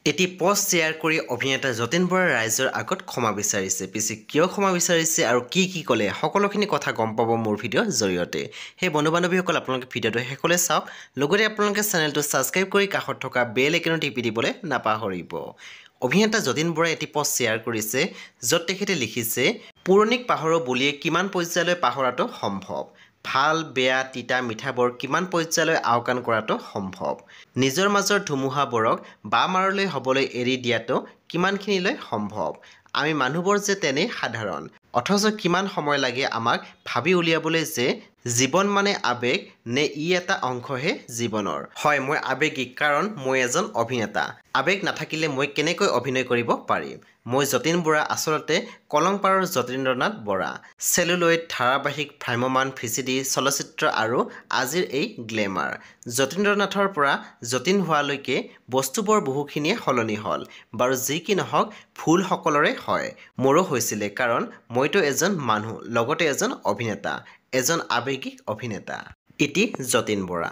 এটি post share কৰি অভিনেতা যতীন বৰাই ৰাইজৰ আগত ক্ষমা বিচাৰিছে। পিছে কিয় ক্ষমা বিচাৰিছে আৰু কি ক'লে সকলোখিনি কথা গম পাব মোৰ ভিডিঅ'ৰ জৰিয়তে। সেই বন্ধু বান্ধৱীসকল আপোনালোকে ভিডিঅ'টো শেষলৈ চাওক। লগতে আপোনালোকে চেনেলটো ছাবস্ক্ৰাইব কৰি কাষত থকা বেল আইকনটো টিপি দিবলৈ নাপাহৰিব। অভিনেতা যতীন বৰাই এটি পোষ্ট শ্বেয়াৰ কৰিছে য'ত তেখেতে লিখিছে, পৌৰাণিক পাহৰো বুলিয়ে কিমান পৰ্যায়লৈ পাহৰাটো সম্ভৱ। ভাল বেয়া তিতা মিঠাবোৰ কিমান পৰ্যায়লৈ আওকাণ কৰাটো সম্ভৱ। নিজৰ মাজৰ ধুমুহাবোৰক বামাৰলৈ হ'বলৈ এৰি দিয়াটো কিমানখিনিলৈ সম্ভৱ। আমি মানুহবোৰ যে তেনেই সাধাৰণ, অথচ কিমান সময় লাগে আমাক ভাবি উলিয়াবলৈ যে জীৱন মানে আৱেগ নে ই এটা অংশহে জীৱনৰ। হয়, মই আৱেগিক কাৰণ মই এজন অভিনেতা। আৱেগ নাথাকিলে মই কেনেকৈ অভিনয় কৰিব পাৰিম। মই যতীন বৰা, আচলতে কলংপাৰৰ যতীন্দ্ৰনাথ বৰা। চেলুলইড, ধাৰাবাহিক, ভ্ৰাম্যমাণ, ভিচিডি, চলচ্চিত্ৰ আৰু আজিৰ এই গ্লেমাৰ। যতীন্দ্ৰনাথৰ পৰা যতীন হোৱালৈকে বস্তুবোৰ বহুখিনিয়ে সলনি হ'ল। বাৰু যি কি নহওক, ভুল সকলোৰে হয়। মোৰো হৈছিলে, কাৰণ মইতো এজন মানুহ, লগতে এজন অভিনেতা, এজন আৱেগিক অভিনেতা। ইতি যতীন বৰা।